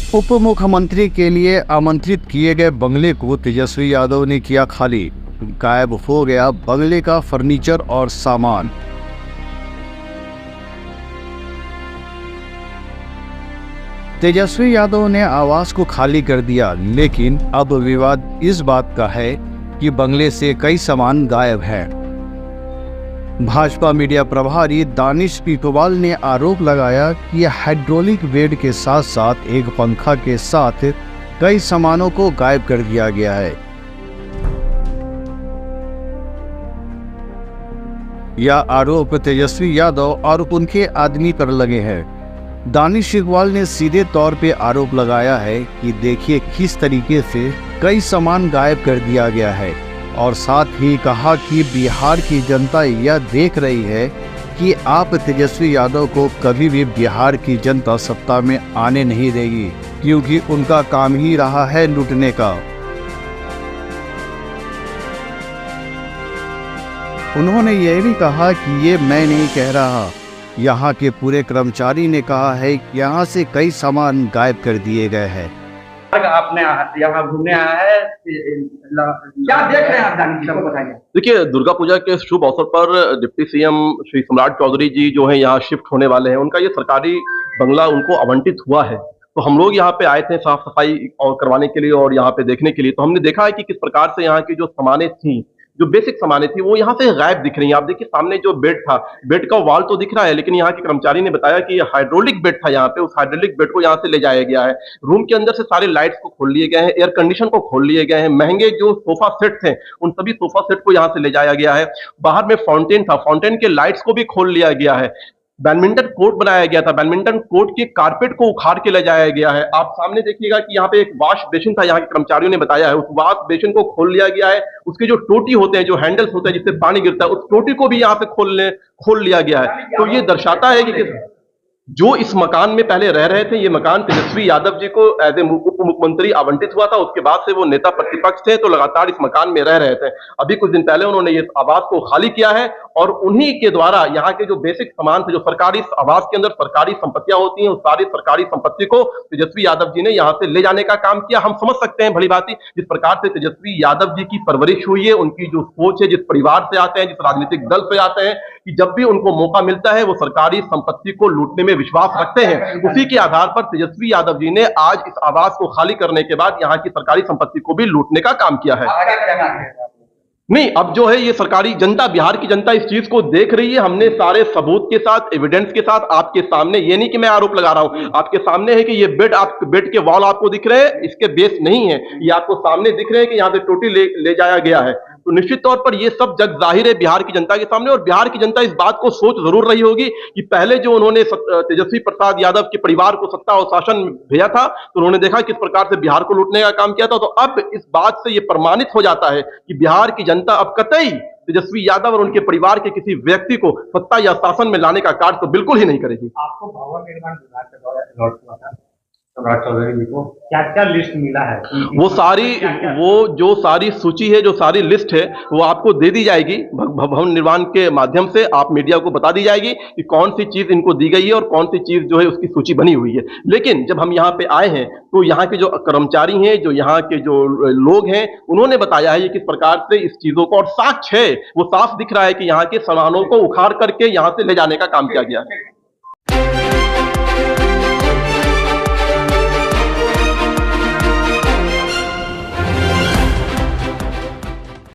उप मुख्यमंत्री के लिए आमंत्रित किए गए बंगले को तेजस्वी यादव ने किया खाली। गायब हो गया बंगले का फर्नीचर और सामान। तेजस्वी यादव ने आवास को खाली कर दिया, लेकिन अब विवाद इस बात का है कि बंगले से कई सामान गायब है। भाजपा मीडिया प्रभारी दानिश पीटोवाल ने आरोप लगाया कि हाइड्रोलिक बेड के साथ साथ एक पंखा के साथ कई सामानों को गायब कर दिया गया है। यह आरोप तेजस्वी यादव और उनके आदमी पर लगे हैं। दानिश पीटोवाल ने सीधे तौर पे आरोप लगाया है कि देखिए किस तरीके से कई सामान गायब कर दिया गया है, और साथ ही कहा कि बिहार की जनता यह देख रही है कि आप तेजस्वी यादव को कभी भी बिहार की जनता सत्ता में आने नहीं देगी, क्योंकि उनका काम ही रहा है लूटने का। उन्होंने यह भी कहा कि ये मैं नहीं कह रहा, यहाँ के पूरे कर्मचारी ने कहा है कि यहाँ से कई सामान गायब कर दिए गए हैं। आपने यहाँ घूमने आया है, क्या देख रहे हैं आप? दानिश जी बताइए। देखिए, दुर्गा पूजा के शुभ अवसर पर डिप्टी सीएम श्री सम्राट चौधरी जी जो है यहाँ शिफ्ट होने वाले हैं। उनका ये सरकारी बंगला उनको आवंटित हुआ है, तो हम लोग यहाँ पे आए थे साफ सफाई और करवाने के लिए और यहाँ पे देखने के लिए। तो हमने देखा है कि किस प्रकार से यहाँ की जो सामानें थी, जो बेसिक सामानें थी, वो यहाँ से गायब दिख रही हैं। आप देखिए सामने जो बेड था, बेड का वॉल तो दिख रहा है, लेकिन यहाँ के कर्मचारी ने बताया कि ये हाइड्रोलिक बेड था। यहाँ पे उस हाइड्रोलिक बेड को यहाँ से ले जाया गया है। रूम के अंदर से सारे लाइट्स को खोल लिए गए हैं, एयर कंडीशन को खोल लिए गए हैं, महंगे जो सोफा सेट थे उन सभी सोफा सेट को यहाँ से ले जाया गया है। बाहर में फाउंटेन था, फाउंटेन के लाइट्स को भी खोल लिया गया है। बैडमिंटन कोर्ट बनाया गया था, बैडमिंटन कोर्ट के कारपेट को उखाड़ के ले जाया गया है। आप सामने देखिएगा कि यहाँ पे एक वॉश बेसिन था, यहाँ के कर्मचारियों ने बताया है, उस वॉश बेसिन को खोल लिया गया है। उसके जो टोटी होते हैं, जो हैंडल्स होते हैं जिससे पानी गिरता है, उस टोटी को भी यहाँ पे खोल लिया गया है। तो ये दर्शाता है कि जो इस मकान में पहले रह रहे थे, ये मकान तेजस्वी यादव जी को एज ए उप मुख्यमंत्री आवंटित हुआ था। उसके बाद से वो नेता प्रतिपक्ष थे, तो लगातार इस मकान में रह रहे थे। अभी कुछ दिन पहले उन्होंने ये आवास को खाली किया है और उन्हीं के द्वारा यहाँ के जो बेसिक सामान थे, जो सरकारी आवास के अंदर सरकारी संपत्तियां होती हैं, उस सारी सरकारी संपत्ति को तेजस्वी यादव जी ने यहाँ से ले जाने का काम किया। हम समझ सकते हैं भली भांति जिस प्रकार से तेजस्वी यादव जी की परवरिश हुई है, उनकी जो सोच है, जिस परिवार से आते हैं, जिस राजनीतिक दल से आते हैं, कि जब भी उनको मौका मिलता है वो सरकारी संपत्ति को लूटने में विश्वास रखते हैं। उसी के आधार पर तेजस्वी यादव जी ने आज इस आवास को खाली करने के बाद यहाँ की सरकारी संपत्ति को भी लूटने का काम किया है। नहीं, अब जो है ये सरकारी जनता, बिहार की जनता इस चीज को देख रही है। हमने सारे सबूत के साथ, एविडेंस के साथ आपके सामने, ये नहीं कि मैं आरोप लगा रहा हूं, आपके सामने है कि ये बेड के वॉल आपको दिख रहे हैं, इसके बेस नहीं है, ये आपको सामने दिख रहे हैं कि यहाँ से टोटी ले जाया गया है। तो निश्चित तौर पर ये सब जग जाहिर है बिहार की जनता के सामने, और बिहार की जनता इस बात को सोच जरूर रही होगी कि पहले जो उन्होंने तेजस्वी प्रसाद यादव के परिवार को सत्ता और शासन भेजा था, तो उन्होंने देखा किस प्रकार से बिहार को लूटने का काम किया था। तो अब इस बात से ये प्रमाणित हो जाता है कि बिहार की जनता अब कतई तेजस्वी यादव और उनके परिवार के किसी व्यक्ति को सत्ता या शासन में लाने का कार्य तो बिल्कुल ही नहीं करेगी। आपको भवन निर्माण विभाग के द्वारा क्या क्या लिस्ट मिला है? वो जो सारी सूची है, जो सारी लिस्ट है, वो आपको दे दी जाएगी भवन निर्माण के माध्यम से। आप मीडिया को बता दी जाएगी कि कौन सी चीज इनको दी गई है और कौन सी चीज जो है उसकी सूची बनी हुई है। लेकिन जब हम यहाँ पे आए हैं तो यहाँ के जो कर्मचारी हैं, जो यहाँ के जो लोग हैं, उन्होंने बताया है किस प्रकार से इस चीजों को, और साक्ष्य है, वो साफ दिख रहा है कि यहाँ के सामानों को उखाड़ करके यहाँ से ले जाने का काम किया गया है।